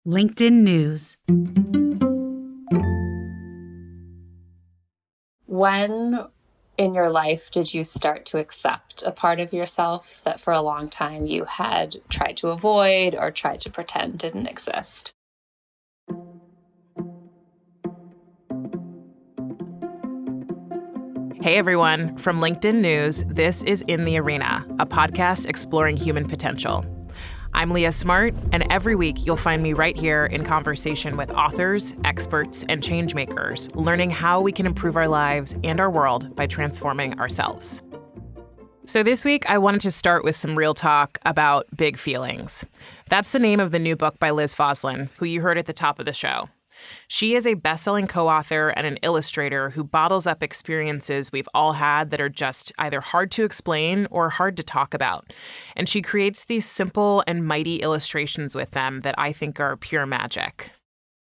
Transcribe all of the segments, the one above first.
LinkedIn News. When in your life did you start to accept a part of yourself that for a long time you had tried to avoid or tried to pretend didn't exist? Hey everyone, from LinkedIn News, this is In the Arena, a podcast exploring human potential. I'm Leah Smart, and every week you'll find me right here in conversation with authors, experts, and changemakers, learning how we can improve our lives and our world by transforming ourselves. So this week, I wanted to start with some real talk about big feelings. That's the name of the new book by Liz Fosslien, who you heard at the top of the show. She is a bestselling co-author and an illustrator who bottles up experiences we've all had that are just either hard to explain or hard to talk about. And she creates these simple and mighty illustrations with them that I think are pure magic.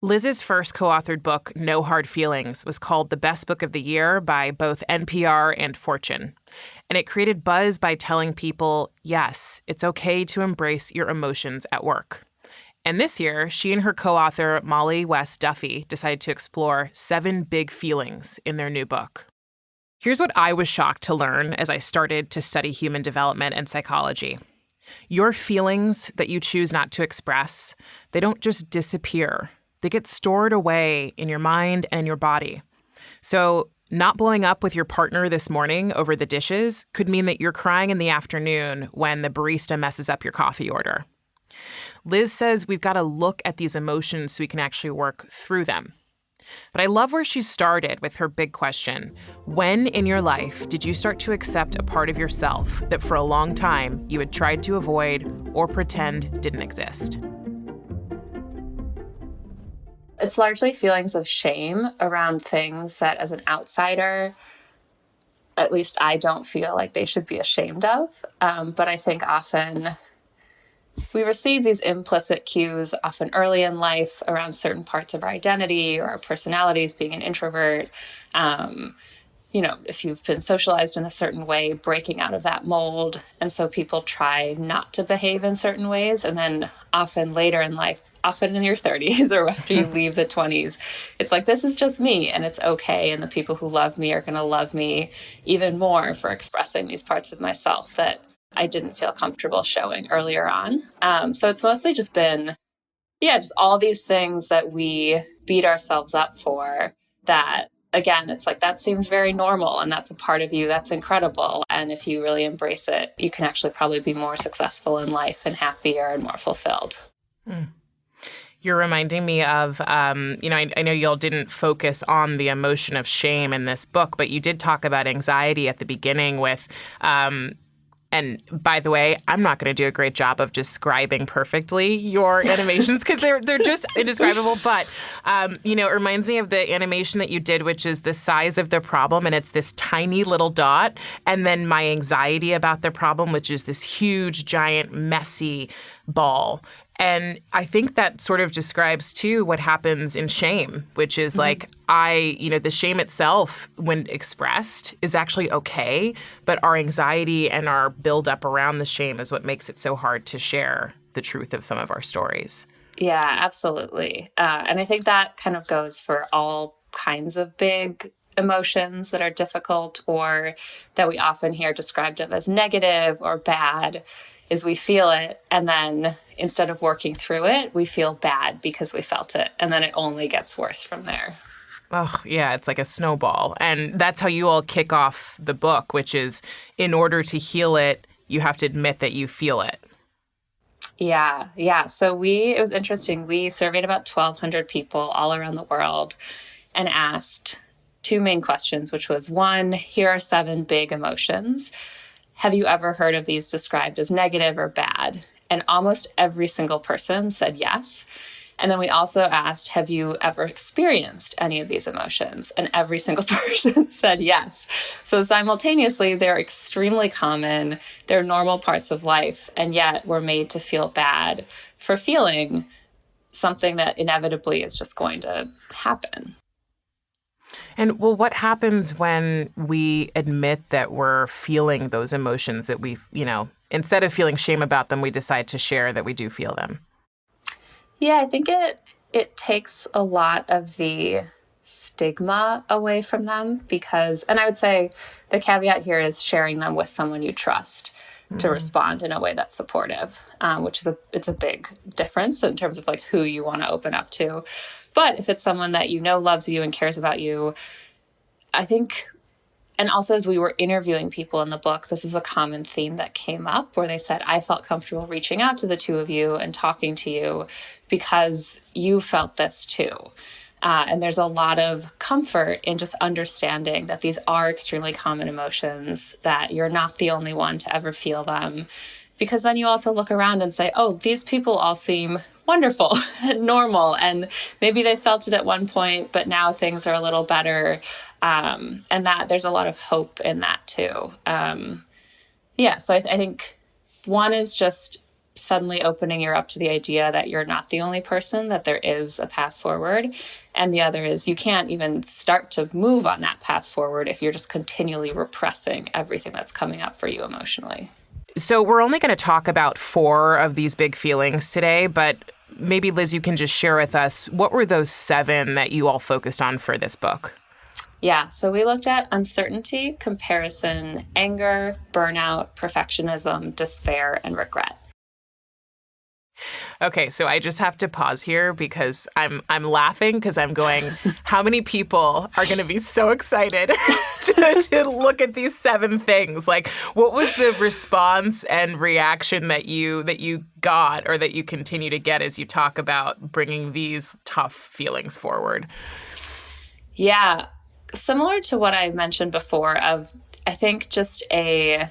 Liz's first co-authored book, No Hard Feelings, was called the Best Book of the Year by both NPR and Fortune. And it created buzz by telling people, yes, it's okay to embrace your emotions at work. And this year, she and her co-author, Mollie West Duffy, decided to explore 7 big feelings in their new book. Here's what I was shocked to learn as I started to study human development and psychology. Your feelings that you choose not to express, they don't just disappear. They get stored away in your mind and in your body. So not blowing up with your partner this morning over the dishes could mean that you're crying in the afternoon when the barista messes up your coffee order. Liz says we've got to look at these emotions so we can actually work through them. But I love where she started with her big question. When in your life did you start to accept a part of yourself that for a long time you had tried to avoid or pretend didn't exist? It's largely feelings of shame around things that as an outsider, at least I don't feel like they should be ashamed of. But I think often we receive these implicit cues often early in life around certain parts of our identity or our personalities, being an introvert. If you've been socialized in a certain way, breaking out of that mold. And so people try not to behave in certain ways. And then often later in life, often in your 30s or after you leave the 20s, it's like, this is just me and it's okay. And the people who love me are going to love me even more for expressing these parts of myself that I didn't feel comfortable showing earlier on. So it's mostly just been, just all these things that we beat ourselves up for that, again, it's like, that seems very normal and that's a part of you that's incredible. And if you really embrace it, you can actually probably be more successful in life and happier and more fulfilled. You're reminding me of, I know y'all didn't focus on the emotion of shame in this book, but you did talk about anxiety at the beginning with, and by the way, I'm not going to do a great job of describing perfectly your animations because they're just indescribable. But, it reminds me of the animation that you did, which is the size of the problem. And it's this tiny little dot. And then my anxiety about the problem, which is this huge, giant, messy ball. And I think that sort of describes, too, what happens in shame, which is like the shame itself, when expressed, is actually okay. But our anxiety and our buildup around the shame is what makes it so hard to share the truth of some of our stories. Yeah, absolutely. And I think that kind of goes for all kinds of big emotions that are difficult or that we often hear described of as negative or bad. Is we feel it, and then instead of working through it, we feel bad because we felt it, and then it only gets worse from there. Oh, yeah, it's like a snowball. And that's how you all kick off the book, which is in order to heal it, you have to admit that you feel it. Yeah. So it was interesting. We surveyed about 1,200 people all around the world and asked 2 main questions, which was 1, here are 7 big emotions. Have you ever heard of these described as negative or bad? And almost every single person said yes. And then we also asked, have you ever experienced any of these emotions? And every single person said yes. So simultaneously, they're extremely common. They're normal parts of life. And yet we're made to feel bad for feeling something that inevitably is just going to happen. And what happens when we admit that we're feeling those emotions that we, instead of feeling shame about them, we decide to share that we do feel them? Yeah, I think it takes a lot of the stigma away from them because, and I would say the caveat here is sharing them with someone you trust to respond in a way that's supportive, which is it's a big difference in terms of like who you want to open up to. But if it's someone that you know loves you and cares about you, I think, and also as we were interviewing people in the book, this is a common theme that came up where they said, I felt comfortable reaching out to the two of you and talking to you because you felt this too. And there's a lot of comfort in just understanding that these are extremely common emotions, that you're not the only one to ever feel them. Because then you also look around and say, oh, these people all seem wonderful and normal. And maybe they felt it at one point, but now things are a little better. And that there's a lot of hope in that too. So I think one is just suddenly opening you up to the idea that you're not the only person, that there is a path forward. And the other is you can't even start to move on that path forward if you're just continually repressing everything that's coming up for you emotionally. So we're only going to talk about 4 of these big feelings today, but maybe, Liz, you can just share with us, what were those 7 that you all focused on for this book? Yeah, so we looked at uncertainty, comparison, anger, burnout, perfectionism, despair, and regret. Okay, so I just have to pause here because I'm laughing because I'm going, how many people are going to be so excited to look at these 7 things? Like, what was the response and reaction that you got or that you continue to get as you talk about bringing these tough feelings forward? Yeah, similar to what I mentioned before of, I think, just a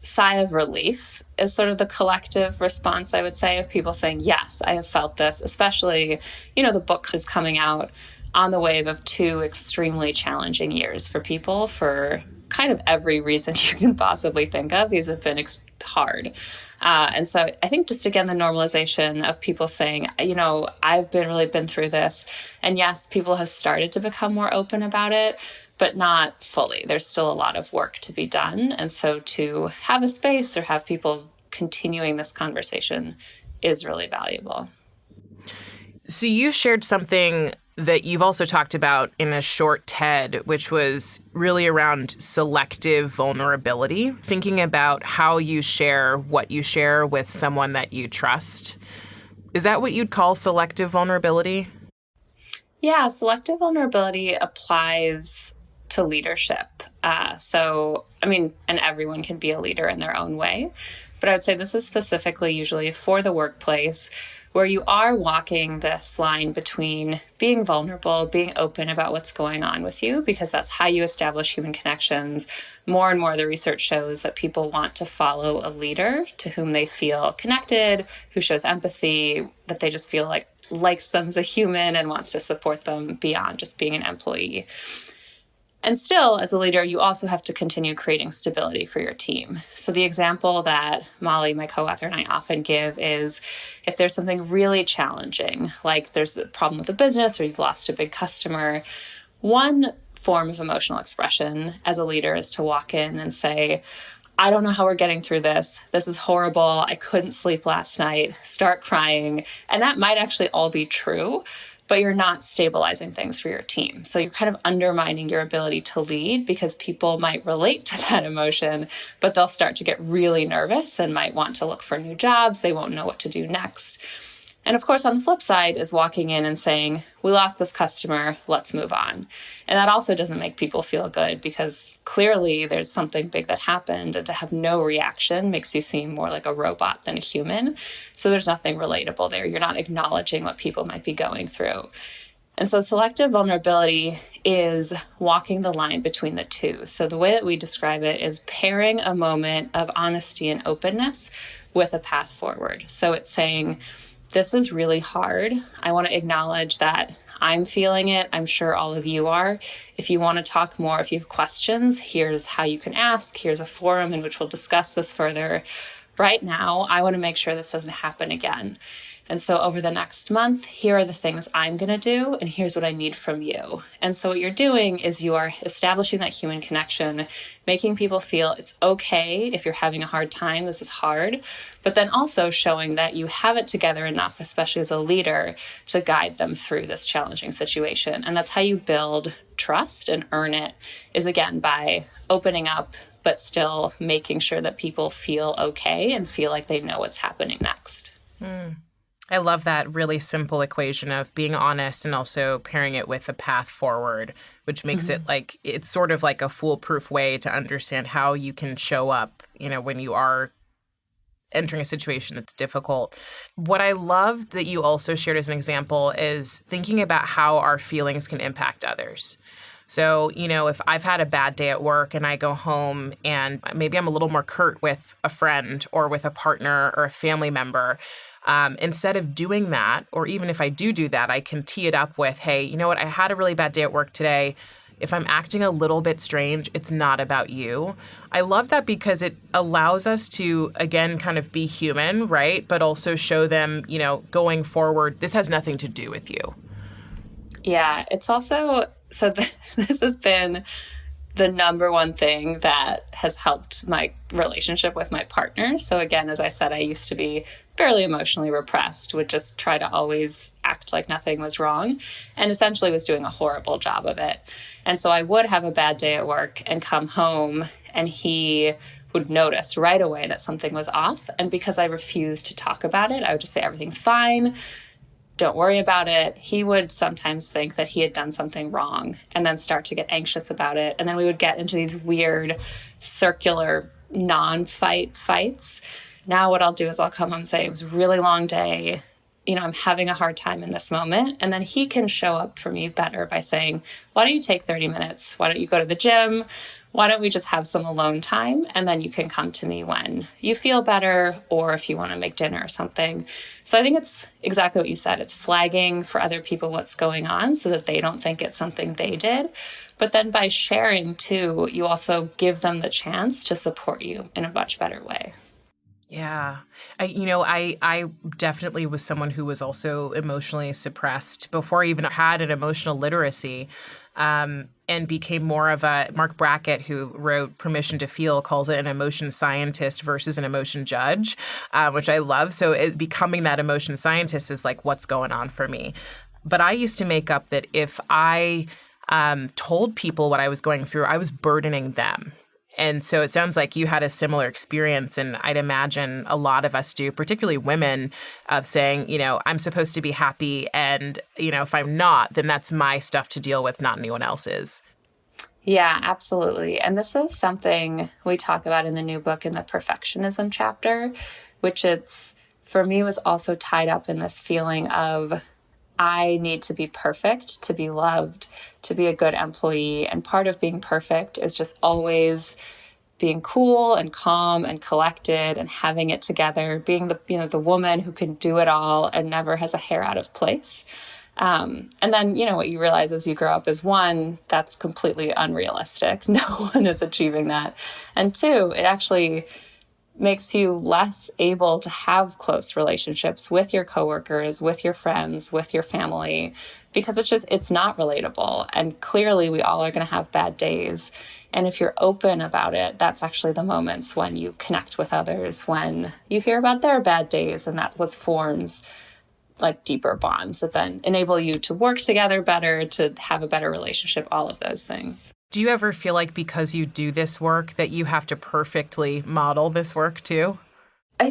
sigh of relief is sort of the collective response, I would say, of people saying, yes, I have felt this, especially, the book is coming out on the wave of 2 extremely challenging years for people for kind of every reason you can possibly think of. These have been hard. And so I think just, again, the normalization of people saying, I've really been through this. And yes, people have started to become more open about it, but not fully. There's still a lot of work to be done. And so to have a space or have people continuing this conversation is really valuable. So you shared something that you've also talked about in a short TED, which was really around selective vulnerability, thinking about how you share what you share with someone that you trust. Is that what you'd call selective vulnerability? Yeah, selective vulnerability applies to leadership. And everyone can be a leader in their own way. But I would say this is specifically usually for the workplace, where you are walking this line between being vulnerable, being open about what's going on with you, because that's how you establish human connections. More and more, the research shows that people want to follow a leader to whom they feel connected, who shows empathy, that they just feel likes them as a human and wants to support them beyond just being an employee. And still, as a leader, you also have to continue creating stability for your team. So the example that Mollie, my co-author, and I often give is if there's something really challenging, like there's a problem with a business or you've lost a big customer, one form of emotional expression as a leader is to walk in and say, I don't know how we're getting through this. This is horrible. I couldn't sleep last night. Start crying. And that might actually all be true, but you're not stabilizing things for your team. So you're kind of undermining your ability to lead because people might relate to that emotion, but they'll start to get really nervous and might want to look for new jobs. They won't know what to do next. And of course, on the flip side is walking in and saying, we lost this customer, let's move on. And that also doesn't make people feel good because clearly there's something big that happened, and to have no reaction makes you seem more like a robot than a human. So there's nothing relatable there. You're not acknowledging what people might be going through. And so selective vulnerability is walking the line between the two. So the way that we describe it is pairing a moment of honesty and openness with a path forward. So it's saying, this is really hard. I want to acknowledge that I'm feeling it. I'm sure all of you are. If you want to talk more, if you have questions, here's how you can ask. Here's a forum in which we'll discuss this further. Right now, I want to make sure this doesn't happen again. And so over the next month, here are the things I'm going to do, and here's what I need from you. And so what you're doing is you are establishing that human connection, making people feel it's okay if you're having a hard time, this is hard, but then also showing that you have it together enough, especially as a leader, to guide them through this challenging situation. And that's how you build trust and earn it, is again by opening up, but still making sure that people feel okay and feel like they know what's happening next. I love that really simple equation of being honest and also pairing it with a path forward, which makes it like it's sort of like a foolproof way to understand how you can show up, when you are entering a situation that's difficult. What I love that you also shared as an example is thinking about how our feelings can impact others. So, if I've had a bad day at work and I go home and maybe I'm a little more curt with a friend or with a partner or a family member, instead of doing that, or even if I do that, I can tee it up with, hey, you know what? I had a really bad day at work today. If I'm acting a little bit strange, it's not about you. I love that because it allows us to, again, kind of be human, right? But also show them, going forward, this has nothing to do with you. Yeah, it's also, this has been the number one thing that has helped my relationship with my partner. So again, as I said, I used to be fairly emotionally repressed, would just try to always act like nothing was wrong, and essentially was doing a horrible job of it. And so I would have a bad day at work and come home, and he would notice right away that something was off. And because I refused to talk about it, I would just say, everything's fine, don't worry about it. He would sometimes think that he had done something wrong and then start to get anxious about it. And then we would get into these weird circular non-fight fights. Now what I'll do is I'll come home and say, it was a really long day. I'm having a hard time in this moment. And then he can show up for me better by saying, why don't you take 30 minutes? Why don't you go to the gym? Why don't we just have some alone time? And then you can come to me when you feel better, or if you want to make dinner or something. So I think it's exactly what you said. It's flagging for other people what's going on so that they don't think it's something they did. But then by sharing too, you also give them the chance to support you in a much better way. Yeah. I definitely was someone who was also emotionally suppressed before I even had an emotional literacy, and became more of a, Mark Brackett, who wrote Permission to Feel, calls it an emotion scientist versus an emotion judge, which I love. So becoming that emotion scientist is like, what's going on for me? But I used to make up that if I told people what I was going through, I was burdening them. And so it sounds like you had a similar experience, and I'd imagine a lot of us do, particularly women, of saying, I'm supposed to be happy, and, if I'm not, then that's my stuff to deal with, not anyone else's. Yeah, absolutely. And this is something we talk about in the new book in the perfectionism chapter, which for me was also tied up in this feeling of, I need to be perfect, to be loved, to be a good employee. And part of being perfect is just always being cool and calm and collected and having it together, being the woman who can do it all and never has a hair out of place. And then, what you realize as you grow up is, one, that's completely unrealistic. No one is achieving that. And two, it actually makes you less able to have close relationships with your coworkers, with your friends, with your family, because it's not relatable. And clearly we all are going to have bad days. And if you're open about it, that's actually the moments when you connect with others, when you hear about their bad days, and that's what forms like deeper bonds that then enable you to work together better, to have a better relationship, all of those things. Do you ever feel like because you do this work that you have to perfectly model this work too?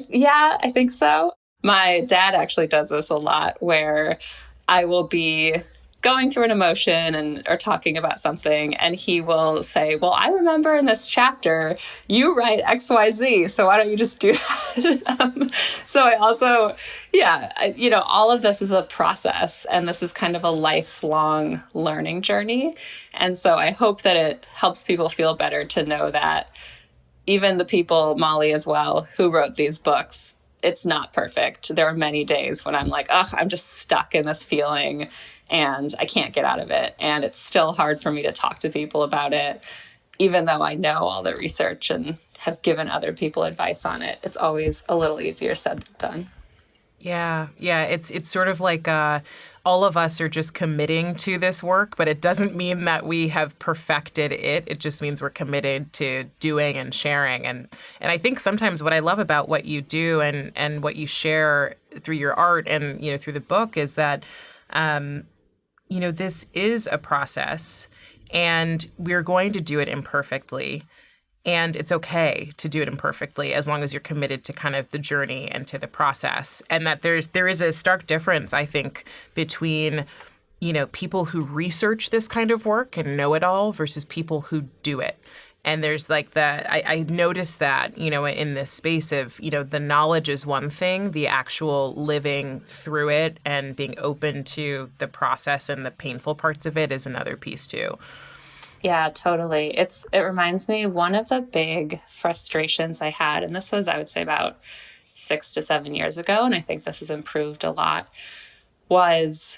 Yeah, I think so. My dad actually does this a lot, where I will be going through an emotion or talking about something, and he will say, well, I remember in this chapter, you write XYZ, so why don't you just do that? So I also, all of this is a process, and this is kind of a lifelong learning journey. And so I hope that it helps people feel better to know that even the people, Mollie as well, who wrote these books, it's not perfect. There are many days when I'm like, I'm just stuck in this feeling and I can't get out of it. And it's still hard for me to talk to people about it, even though I know all the research and have given other people advice on it. It's always a little easier said than done. Yeah. Yeah. It's sort of like all of us are just committing to this work, but it doesn't mean that we have perfected it. It just means we're committed to doing and sharing. And I think sometimes what I love about what you do and what you share through your art and, through the book is that, this is a process and we're going to do it imperfectly. And it's okay to do it imperfectly as long as you're committed to kind of the journey and to the process. And that there is a stark difference, I think, between, people who research this kind of work and know it all versus people who do it. And there's like I noticed that, in this space of, the knowledge is one thing, the actual living through it and being open to the process and the painful parts of it is another piece too. Yeah, totally. It reminds me, one of the big frustrations I had, and this was, I would say, about 6 to 7 years ago, and I think this has improved a lot, was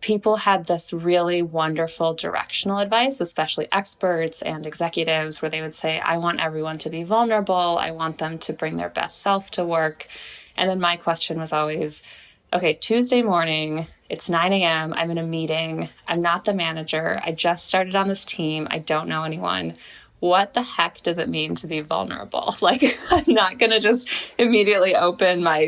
people had this really wonderful directional advice, especially experts and executives, where they would say, I want everyone to be vulnerable. I want them to bring their best self to work. And then my question was always, okay, Tuesday morning, it's 9 a.m. I'm in a meeting. I'm not the manager. I just started on this team. I don't know anyone. What the heck does it mean to be vulnerable? Like, I'm not going to just immediately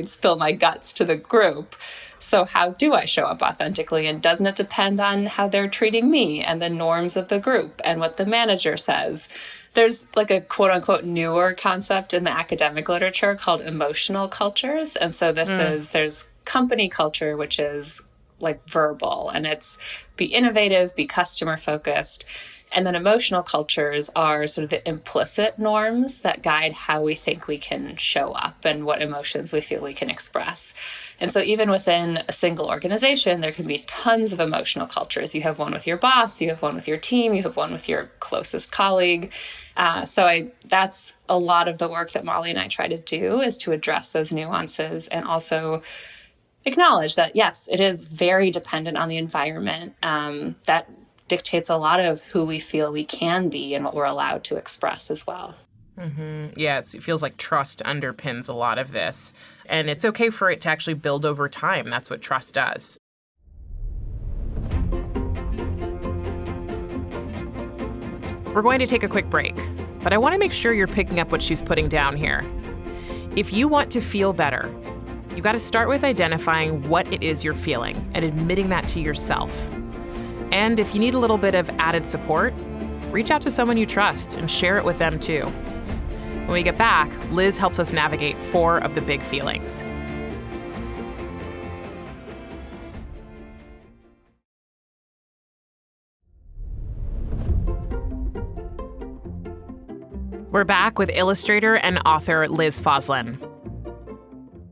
spill my guts to the group. So how do I show up authentically? And doesn't it depend on how they're treating me and the norms of the group and what the manager says? There's like a quote unquote newer concept in the academic literature called emotional cultures. And so there's company culture, which is like verbal, and it's be innovative, be customer focused. And then emotional cultures are sort of the implicit norms that guide how we think we can show up and what emotions we feel we can express. And so even within a single organization, there can be tons of emotional cultures. You have one with your boss, you have one with your team, you have one with your closest colleague. That's a lot of the work that Mollie and I try to do, is to address those nuances and also acknowledge that, yes, it is very dependent on the environment. That dictates a lot of who we feel we can be and what we're allowed to express as well. Mm-hmm. Yeah, it feels like trust underpins a lot of this. And it's okay for it to actually build over time. That's what trust does. We're going to take a quick break, but I want to make sure you're picking up what she's putting down here. If you want to feel better, you got to start with identifying what it is you're feeling and admitting that to yourself. And if you need a little bit of added support, reach out to someone you trust and share it with them too. When we get back, Liz helps us navigate 4 of the big feelings. We're back with illustrator and author Liz Fosslien.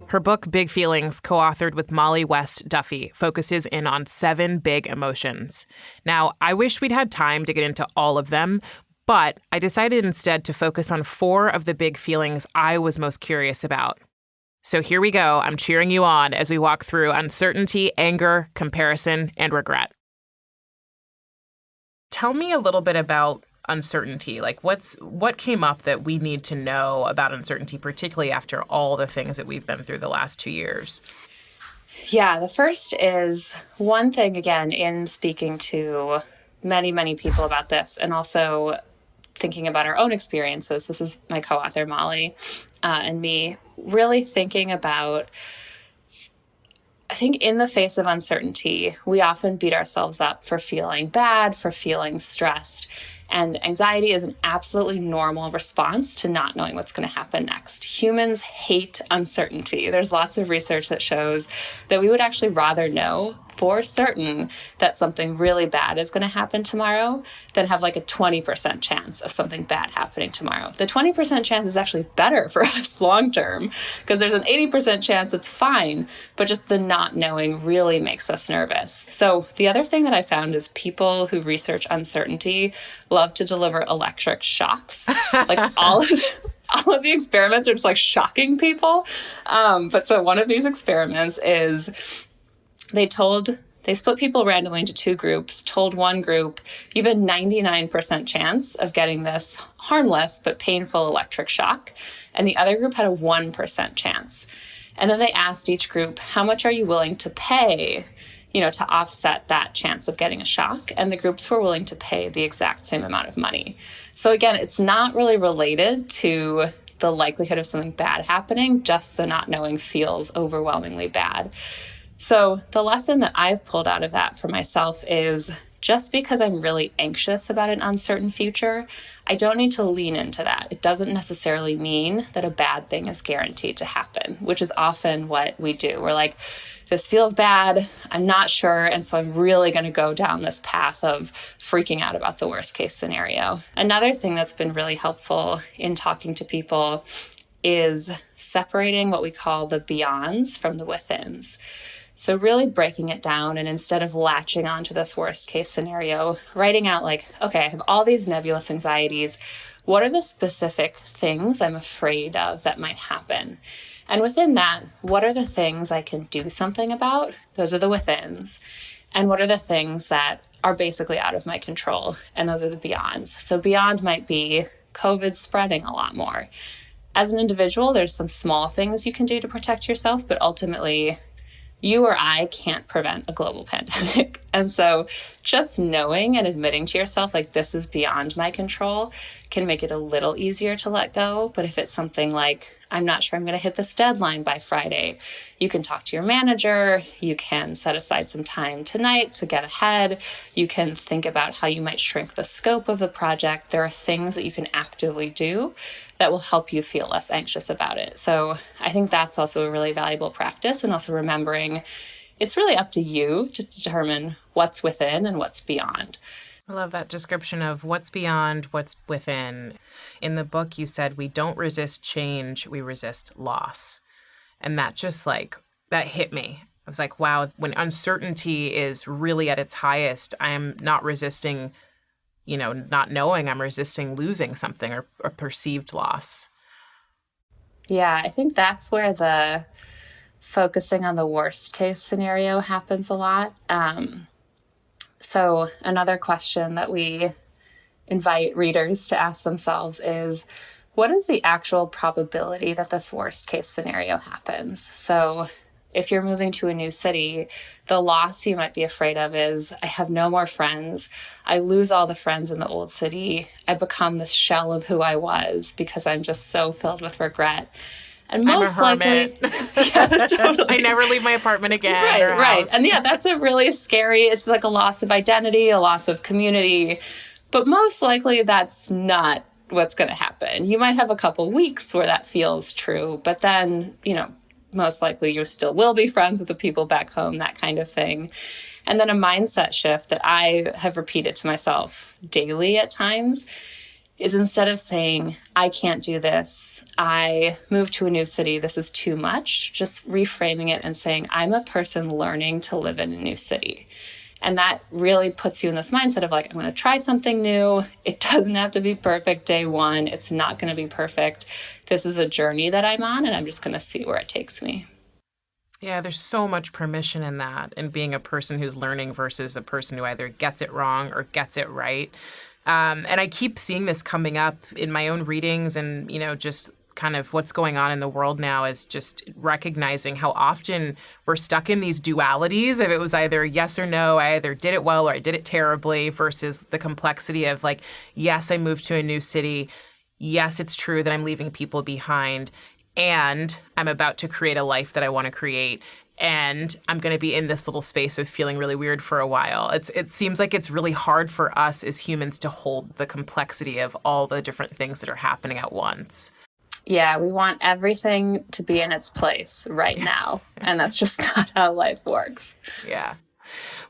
Her book, Big Feelings, co-authored with Mollie West Duffy, focuses in on 7 big emotions. Now, I wish we'd had time to get into all of them, but I decided instead to focus on 4 of the big feelings I was most curious about. So here we go. I'm cheering you on as we walk through uncertainty, anger, comparison, and regret. Tell me a little bit about uncertainty. Like what came up that we need to know about uncertainty, particularly after all the things that we've been through the last 2 years? Yeah, the first is one thing, again, in speaking to many, many people about this and also thinking about our own experiences. This is my co-author, Mollie, and me really thinking about, I think in the face of uncertainty, we often beat ourselves up for feeling bad, for feeling stressed. And anxiety is an absolutely normal response to not knowing what's going to happen next. Humans hate uncertainty. There's lots of research that shows that we would actually rather know for certain that something really bad is going to happen tomorrow than have like a 20% chance of something bad happening tomorrow. The 20% chance is actually better for us long term because there's an 80% chance it's fine, but just the not knowing really makes us nervous. So the other thing that I found is people who research uncertainty love to deliver electric shocks. Like all of the experiments are just like shocking people. But so one of these experiments is they split people randomly into 2 groups, told one group, you have a 99% chance of getting this harmless but painful electric shock, and the other group had a 1% chance. And then they asked each group, how much are you willing to pay, to offset that chance of getting a shock? And the groups were willing to pay the exact same amount of money. So again, it's not really related to the likelihood of something bad happening, just the not knowing feels overwhelmingly bad. So the lesson that I've pulled out of that for myself is just because I'm really anxious about an uncertain future, I don't need to lean into that. It doesn't necessarily mean that a bad thing is guaranteed to happen, which is often what we do. We're like, this feels bad, I'm not sure, and so I'm really going to go down this path of freaking out about the worst case scenario. Another thing that's been really helpful in talking to people is separating what we call the beyonds from the withins. So really breaking it down, and instead of latching onto this worst case scenario, writing out like, okay, I have all these nebulous anxieties. What are the specific things I'm afraid of that might happen? And within that, what are the things I can do something about? Those are the withins. And what are the things that are basically out of my control? And those are the beyonds. So beyond might be COVID spreading a lot more. As an individual, there's some small things you can do to protect yourself, but ultimately, you or I can't prevent a global pandemic. And so just knowing and admitting to yourself, like, this is beyond my control, can make it a little easier to let go. But if it's something like, I'm not sure I'm going to hit this deadline by Friday, you can talk to your manager. You can set aside some time tonight to get ahead. You can think about how you might shrink the scope of the project. There are things that you can actively do that will help you feel less anxious about it. So I think that's also a really valuable practice, and also remembering it's really up to you to determine what's within and what's beyond. I love that description of what's beyond, what's within. In the book, you said we don't resist change, we resist loss. And that just that hit me. I was like, wow, when uncertainty is really at its highest, I am not resisting, not knowing, I'm resisting losing something or perceived loss. Yeah, I think that's where the focusing on the worst case scenario happens a lot. So another question that we invite readers to ask themselves is, what is the actual probability that this worst case scenario happens? So if you're moving to a new city, the loss you might be afraid of is, I have no more friends. I lose all the friends in the old city. I become this shell of who I was because I'm just so filled with regret. And most likely, yeah, totally. I never leave my apartment again. Right. And yeah, that's a really scary, it's like a loss of identity, a loss of community. But most likely that's not what's going to happen. You might have a couple weeks where that feels true, but then, most likely you still will be friends with the people back home, that kind of thing. And then a mindset shift that I have repeated to myself daily at times is, instead of saying, I can't do this, I moved to a new city, this is too much, just reframing it and saying, I'm a person learning to live in a new city. And that really puts you in this mindset of like, I'm going to try something new. It doesn't have to be perfect day one. It's not going to be perfect. This is a journey that I'm on, and I'm just going to see where it takes me. Yeah, there's so much permission in that, and being a person who's learning versus a person who either gets it wrong or gets it right. And I keep seeing this coming up in my own readings, and, just kind of what's going on in the world now is just recognizing how often we're stuck in these dualities. If it was either yes or no, I either did it well or I did it terribly, versus the complexity of like, yes, I moved to a new city. Yes, it's true that I'm leaving people behind, and I'm about to create a life that I want to create. And I'm going to be in this little space of feeling really weird for a while. It seems like it's really hard for us as humans to hold the complexity of all the different things that are happening at once. Yeah, we want everything to be in its place right now. And that's just not how life works. Yeah.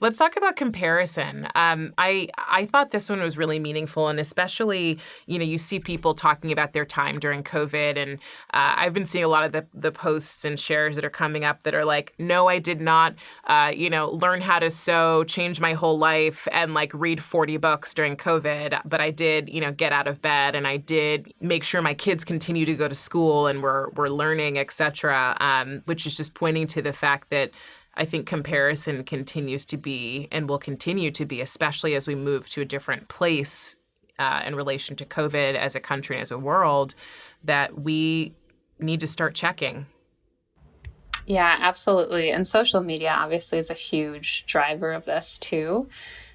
Let's talk about comparison. I thought this one was really meaningful, and especially, you see people talking about their time during COVID, and I've been seeing a lot of the posts and shares that are coming up that are like, no, I did not, learn how to sew, change my whole life, and like read 40 books during COVID, but I did, get out of bed, and I did make sure my kids continue to go to school and we're learning, et cetera, which is just pointing to the fact that I think comparison continues to be and will continue to be, especially as we move to a different place in relation to COVID as a country and as a world, that we need to start checking. Yeah, absolutely. And social media obviously is a huge driver of this too.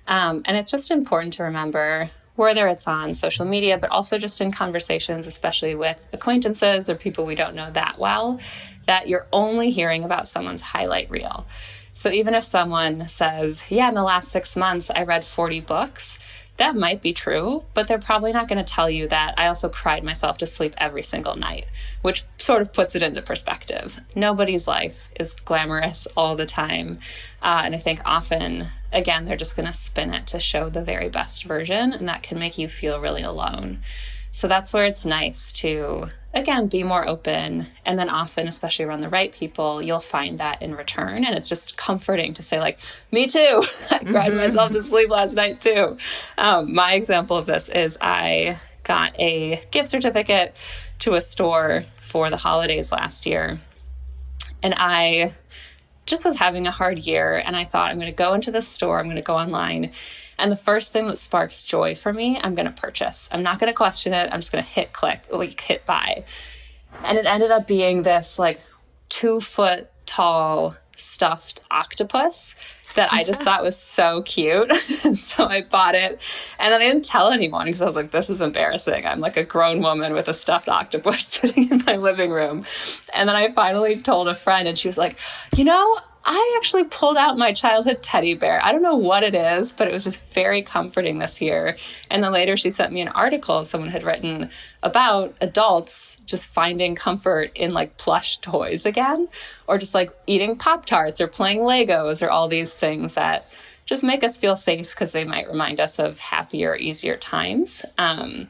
And it's just important to remember, whether it's on social media, but also just in conversations, especially with acquaintances or people we don't know that well, that you're only hearing about someone's highlight reel. So even if someone says, yeah, in the last 6 months, I read 40 books, that might be true, but they're probably not going to tell you that I also cried myself to sleep every single night, which sort of puts it into perspective. Nobody's life is glamorous all the time. And I think often, again, they're just going to spin it to show the very best version, and that can make you feel really alone. So that's where it's nice to, again, be more open. And then often, especially around the right people, you'll find that in return. And it's just comforting to say, like, me too. I cried myself to sleep last night too. My example of this is I got a gift certificate to a store for the holidays last year. And I just was having a hard year. And I thought, I'm going to go into the store. I'm going to go online. And the first thing that sparks joy for me, I'm going to purchase. I'm not going to question it. I'm just going to hit click, like hit buy. And it ended up being this like 2-foot tall stuffed octopus that I just thought was so cute. And so I bought it. And then I didn't tell anyone because I was like, this is embarrassing. I'm like a grown woman with a stuffed octopus sitting in my living room. And then I finally told a friend and she was like, I actually pulled out my childhood teddy bear. I don't know what it is, but it was just very comforting this year. And then later she sent me an article someone had written about adults just finding comfort in like plush toys again, or just like eating Pop-Tarts or playing Legos or all these things that just make us feel safe because they might remind us of happier, easier times. And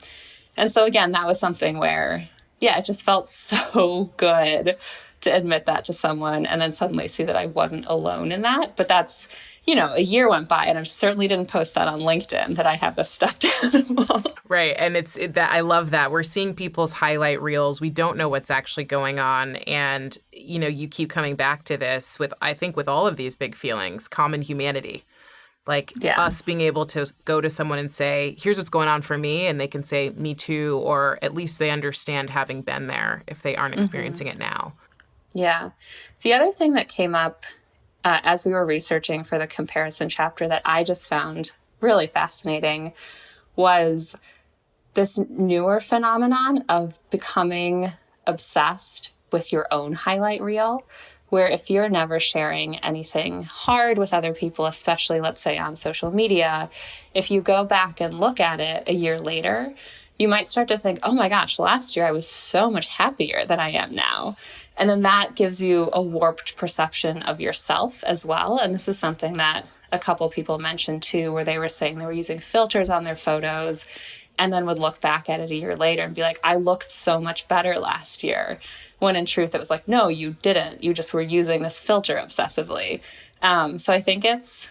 so again, that was something where, yeah, it just felt so good to admit that to someone and then suddenly see that I wasn't alone in that. But that's, a year went by and I certainly didn't post that on LinkedIn that I have this stuffed animal. Right. And that I love that. We're seeing people's highlight reels. We don't know what's actually going on. And, you keep coming back to this I think with all of these big feelings, common humanity. Like us being able to go to someone and say, here's what's going on for me. And they can say, me too. Or at least they understand having been there if they aren't experiencing it now. Yeah. The other thing that came up as we were researching for the comparison chapter that I just found really fascinating was this newer phenomenon of becoming obsessed with your own highlight reel, where if you're never sharing anything hard with other people, especially let's say on social media, if you go back and look at it a year later, you might start to think, oh my gosh, last year I was so much happier than I am now. And then that gives you a warped perception of yourself as well. And this is something that a couple people mentioned too, where they were saying they were using filters on their photos and then would look back at it a year later and be like, I looked so much better last year. When in truth, it was like, no, you didn't. You just were using this filter obsessively. So I think it's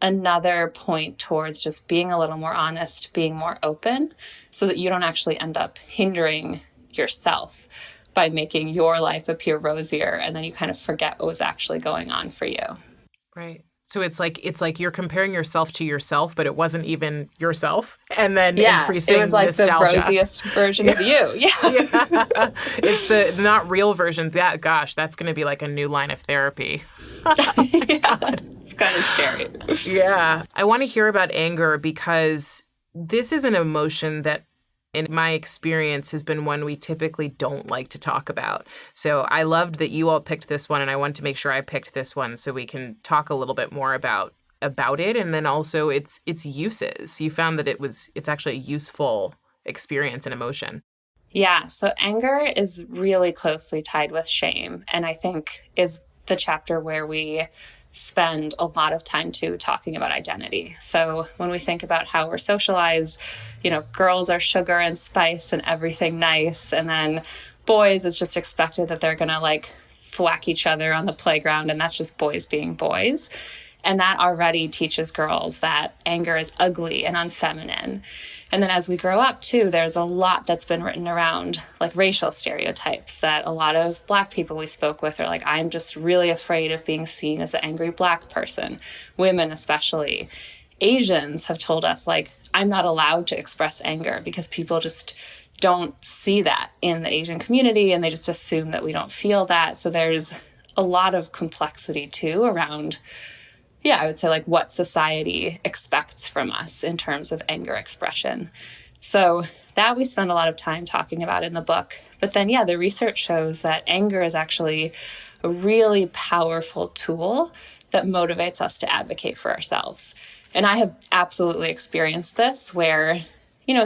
another point towards just being a little more honest, being more open, so that you don't actually end up hindering yourself by making your life appear rosier, and then you kind of forget what was actually going on for you. Right. So it's like you're comparing yourself to yourself, but it wasn't even yourself, and then increasing it was like nostalgia. The rosiest version of you. Yeah. It's the not real version. That's going to be like a new line of therapy. It's kind of scary. Yeah. I want to hear about anger because this is an emotion that, in my experience, has been one we typically don't like to talk about. So I loved that you all picked this one, and I wanted to make sure I picked this one so we can talk a little bit more about it, and then also its uses. You found that it's actually a useful experience and emotion. Yeah, so anger is really closely tied with shame, and I think is the chapter where we spend a lot of time too talking about identity. So when we think about how we're socialized, girls are sugar and spice and everything nice. And then boys, it's just expected that they're going to like thwack each other on the playground. And that's just boys being boys. And that already teaches girls that anger is ugly and unfeminine. And then as we grow up too, there's a lot that's been written around like racial stereotypes that a lot of Black people we spoke with are like, I'm just really afraid of being seen as an angry Black person, women especially. Asians have told us like, I'm not allowed to express anger because people just don't see that in the Asian community and they just assume that we don't feel that. So there's a lot of complexity too around, I would say like what society expects from us in terms of anger expression. So that we spend a lot of time talking about in the book. But then, the research shows that anger is actually a really powerful tool that motivates us to advocate for ourselves. And I have absolutely experienced this where,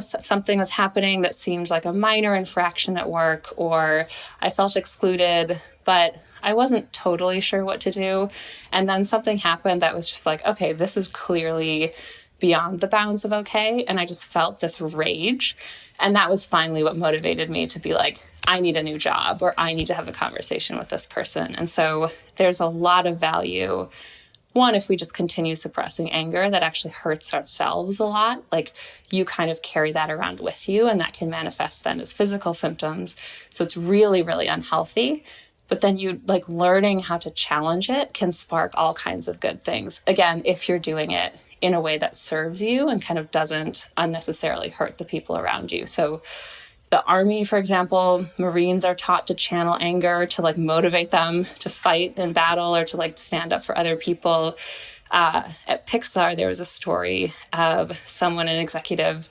something was happening that seemed like a minor infraction at work, or I felt excluded, but I wasn't totally sure what to do. And then something happened that was just like, okay, this is clearly beyond the bounds of okay. And I just felt this rage. And that was finally what motivated me to be like, I need a new job, or I need to have a conversation with this person. And so there's a lot of value. One, if we just continue suppressing anger, that actually hurts ourselves a lot. Like you kind of carry that around with you, and that can manifest then as physical symptoms. So it's really, really unhealthy. But then learning how to challenge it can spark all kinds of good things. Again, if you're doing it in a way that serves you and kind of doesn't unnecessarily hurt the people around you. So the Army, for example, Marines are taught to channel anger to motivate them to fight in battle or to stand up for other people. At Pixar, there was a story of someone, an executive,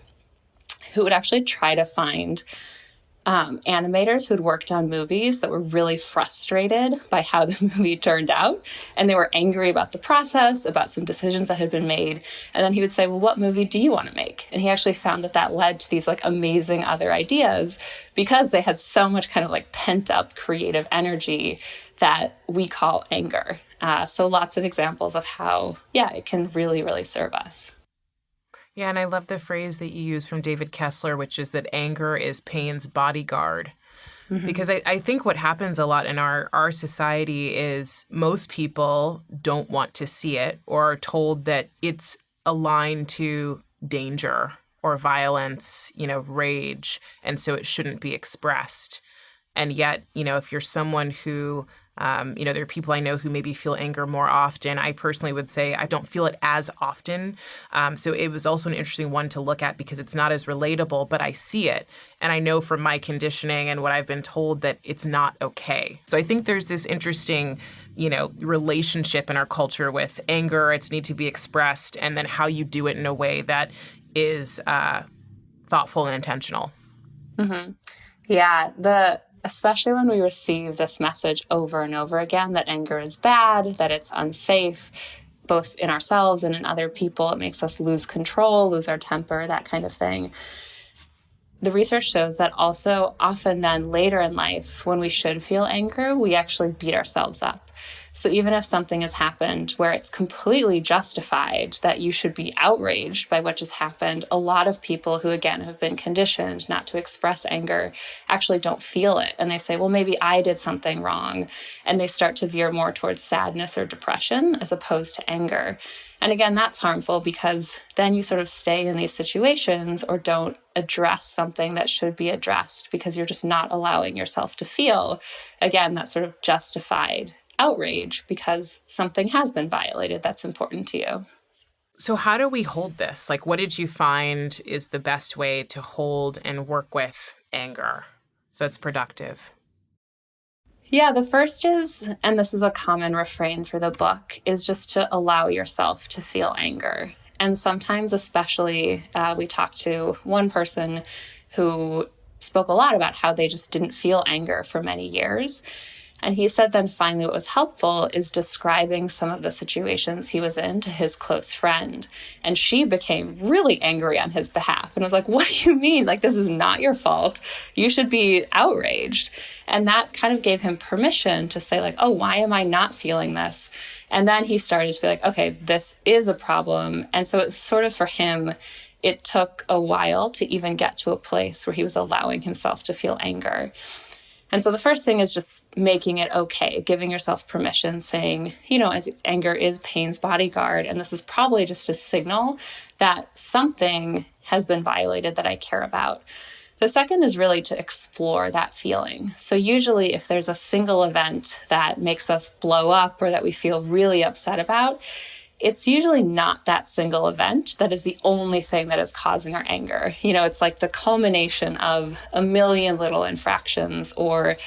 who would actually try to find animators who had worked on movies that were really frustrated by how the movie turned out. And they were angry about the process, about some decisions that had been made. And then he would say, well, what movie do you want to make? And he actually found that led to these amazing other ideas because they had so much kind of pent up creative energy that we call anger. So lots of examples of how, it can really, really serve us. Yeah, and I love the phrase that you use from David Kessler, which is that anger is pain's bodyguard. Mm-hmm. Because I think what happens a lot in our society is most people don't want to see it or are told that it's aligned to danger or violence, rage, and so it shouldn't be expressed. And yet, if you're someone who there are people I know who maybe feel anger more often. I personally would say I don't feel it as often. So it was also an interesting one to look at because it's not as relatable, but I see it. And I know from my conditioning and what I've been told that it's not okay. So I think there's this interesting, relationship in our culture with anger. It's need to be expressed, and then how you do it in a way that is thoughtful and intentional. Mm-hmm. Yeah, especially when we receive this message over and over again that anger is bad, that it's unsafe, both in ourselves and in other people. It makes us lose control, lose our temper, that kind of thing. The research shows that also often then later in life, when we should feel anger, we actually beat ourselves up. So even if something has happened where it's completely justified that you should be outraged by what just happened, a lot of people who, again, have been conditioned not to express anger actually don't feel it. And they say, well, maybe I did something wrong. And they start to veer more towards sadness or depression as opposed to anger. And again, that's harmful because then you sort of stay in these situations or don't address something that should be addressed because you're just not allowing yourself to feel, again, that sort of justified outrage because something has been violated that's important to you. So how do we hold this? What did you find is the best way to hold and work with anger so it's productive? Yeah, the first is, and this is a common refrain through the book, is just to allow yourself to feel anger. And sometimes, especially, we talked to one person who spoke a lot about how they just didn't feel anger for many years. And he said then finally what was helpful is describing some of the situations he was in to his close friend. And she became really angry on his behalf and was like, what do you mean? This is not your fault. You should be outraged. And that kind of gave him permission to say oh, why am I not feeling this? And then he started to be like, okay, this is a problem. And so it's sort of for him, it took a while to even get to a place where he was allowing himself to feel anger. And so the first thing is just making it okay, giving yourself permission, saying, as anger is pain's bodyguard, and this is probably just a signal that something has been violated that I care about. The second is really to explore that feeling. So usually if there's a single event that makes us blow up or that we feel really upset about, it's usually not that single event that is the only thing that is causing our anger. It's the culmination of a million little infractions or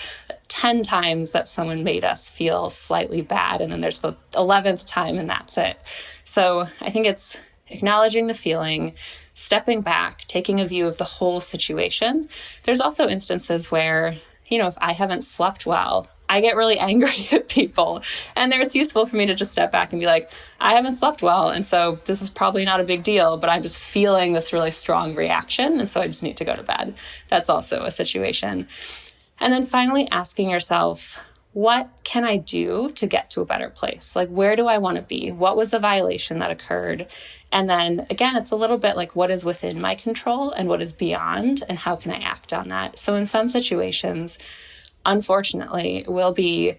10 times that someone made us feel slightly bad, and then there's the 11th time, and that's it. So I think it's acknowledging the feeling, stepping back, taking a view of the whole situation. There's also instances where, if I haven't slept well, I get really angry at people. And there it's useful for me to just step back and be like, I haven't slept well. And so this is probably not a big deal, but I'm just feeling this really strong reaction. And so I just need to go to bed. That's also a situation. And then finally asking yourself, what can I do to get to a better place? Like, where do I want to be? What was the violation that occurred? And then again, it's a little bit like what is within my control and what is beyond, and how can I act on that? So in some situations, unfortunately, it will be,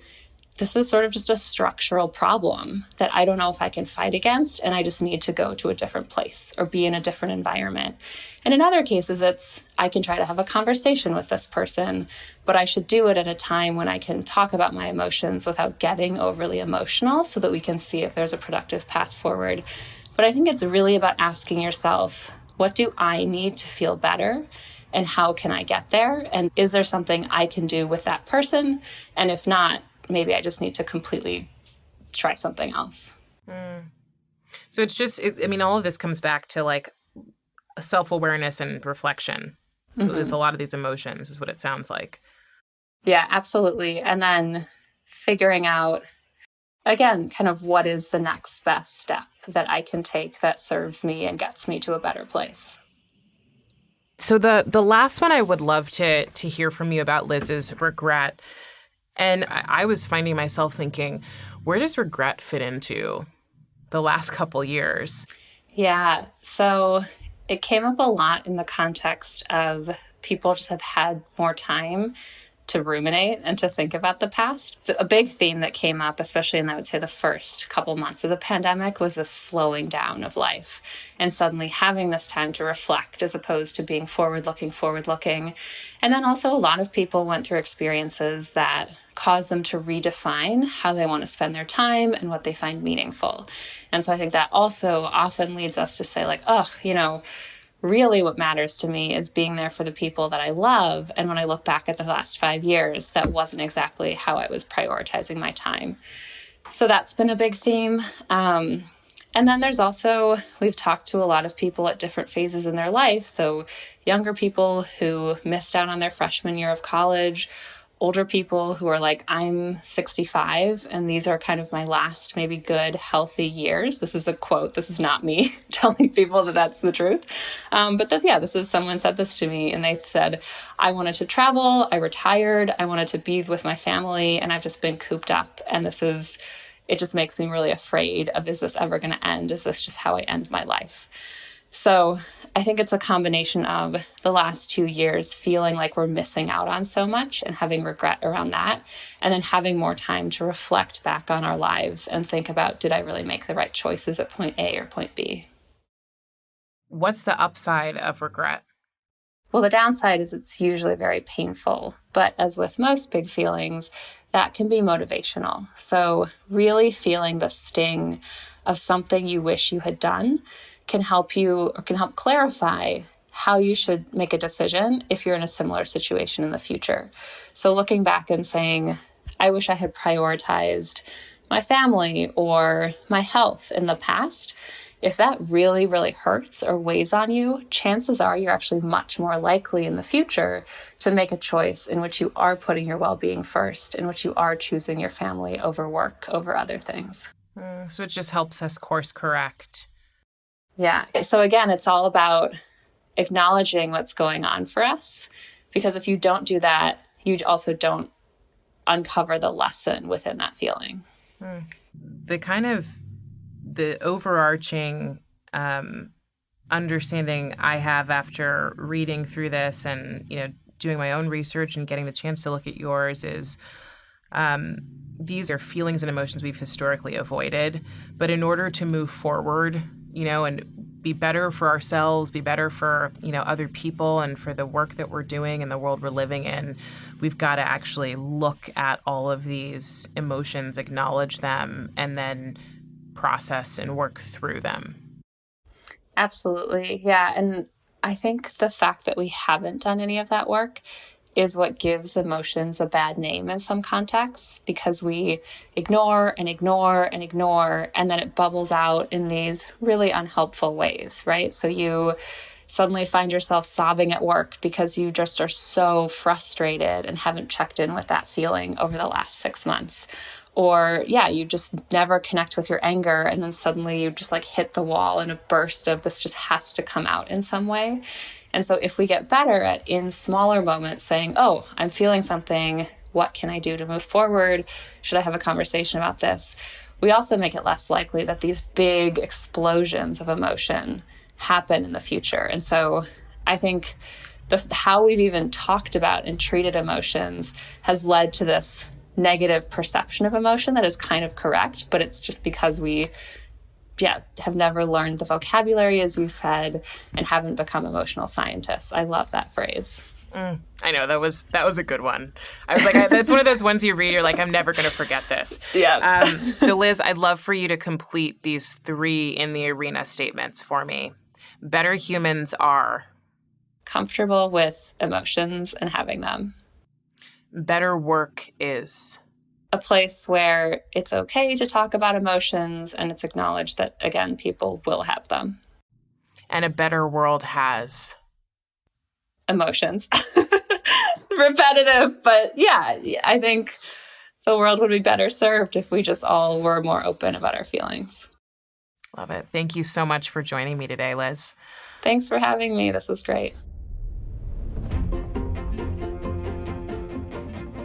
this is sort of just a structural problem that I don't know if I can fight against, and I just need to go to a different place or be in a different environment. And in other cases, it's, I can try to have a conversation with this person, but I should do it at a time when I can talk about my emotions without getting overly emotional, so that we can see if there's a productive path forward. But I think it's really about asking yourself, what do I need to feel better? And how can I get there? And is there something I can do with that person? And if not, maybe I just need to completely try something else. So it's just, all of this comes back to like self-awareness and reflection with a lot of these emotions is what it sounds like. Yeah, absolutely. And then figuring out, again, kind of what is the next best step that I can take that serves me and gets me to a better place. So the last one I would love to hear from you about, Liz, is regret. And I was finding myself thinking, where does regret fit into the last couple years? Yeah, so it came up a lot in the context of people just have had more time to ruminate and to think about the past. A big theme that came up, especially in, I would say, the first couple months of the pandemic, was the slowing down of life and suddenly having this time to reflect as opposed to being forward-looking. And then also a lot of people went through experiences that caused them to redefine how they want to spend their time and what they find meaningful. And so I think that also often leads us to say like, really what matters to me is being there for the people that I love. And when I look back at the last 5 years, that wasn't exactly how I was prioritizing my time. So that's been a big theme. And then there's also, we've talked to a lot of people at different phases in their life. So younger people who missed out on their freshman year of college, older people who are like, I'm 65 and these are kind of my last maybe good, healthy years. This is a quote. This is not me telling people that that's the truth. But this is someone said this to me and they said, I wanted to travel. I retired. I wanted to be with my family and I've just been cooped up. And it just makes me really afraid of, is this ever going to end? Is this just how I end my life? So I think it's a combination of the last 2 years feeling like we're missing out on so much and having regret around that, and then having more time to reflect back on our lives and think about, did I really make the right choices at point A or point B? What's the upside of regret? Well, the downside is it's usually very painful, but as with most big feelings, that can be motivational. So really feeling the sting of something you wish you had done can help clarify how you should make a decision if you're in a similar situation in the future. So looking back and saying, I wish I had prioritized my family or my health in the past. If that really, really hurts or weighs on you, chances are you're actually much more likely in the future to make a choice in which you are putting your well-being first, in which you are choosing your family over work, over other things. So it just helps us course correct. Yeah. So again, it's all about acknowledging what's going on for us, because if you don't do that, you also don't uncover the lesson within that feeling. The overarching understanding I have after reading through this and, doing my own research and getting the chance to look at yours is these are feelings and emotions we've historically avoided. But in order to move forward, and be better for ourselves, be better for, other people and for the work that we're doing and the world we're living in, we've got to actually look at all of these emotions, acknowledge them, and then process and work through them. Absolutely. Yeah. And I think the fact that we haven't done any of that work is what gives emotions a bad name in some contexts, because we ignore and ignore and ignore, and then it bubbles out in these really unhelpful ways, right? So you suddenly find yourself sobbing at work because you just are so frustrated and haven't checked in with that feeling over the last 6 months. Or, you just never connect with your anger, and then suddenly you just like hit the wall in a burst of this just has to come out in some way. And so if we get better at, in smaller moments, saying, oh, I'm feeling something, what can I do to move forward? Should I have a conversation about this? We also make it less likely that these big explosions of emotion happen in the future. And so I think how we've even talked about and treated emotions has led to this negative perception of emotion that is kind of correct, but it's just because we have never learned the vocabulary, as you said, and haven't become emotional scientists. I love that phrase. I know, that was a good one. I was like, that's one of those ones you read, you're like, I'm never going to forget this. Yeah. So Liz, I'd love for you to complete these 3 in the arena statements for me. Better humans are comfortable with emotions and having them. Better work is a place where it's okay to talk about emotions, and it's acknowledged that, again, people will have them. And a better world has emotions. Repetitive, but I think the world would be better served if we just all were more open about our feelings. Love it. Thank you so much for joining me today, Liz. Thanks for having me. This was great.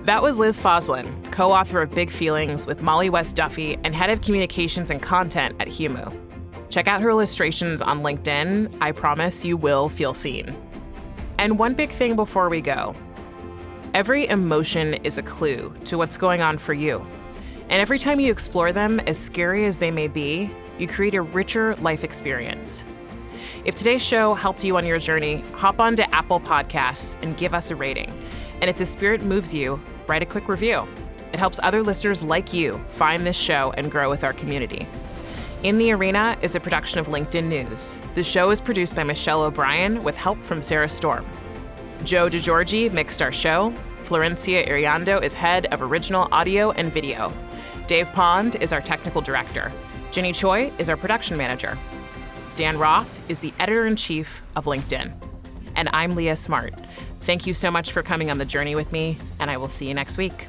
That was Liz Fosslien, co-author of Big Feelings with Mollie West Duffy and head of communications and content at Humu. Check out her illustrations on LinkedIn. I promise you will feel seen. And one big thing before we go. Every emotion is a clue to what's going on for you. And every time you explore them, as scary as they may be, you create a richer life experience. If today's show helped you on your journey, hop on to Apple Podcasts and give us a rating. And if the spirit moves you, write a quick review. It helps other listeners like you find this show and grow with our community. In the Arena is a production of LinkedIn News. The show is produced by Michelle O'Brien with help from Sarah Storm. Joe DeGiorgi mixed our show. Florencia Iriando is head of original audio and video. Dave Pond is our technical director. Jenny Choi is our production manager. Dan Roth is the editor-in-chief of LinkedIn. And I'm Leah Smart. Thank you so much for coming on the journey with me, and I will see you next week.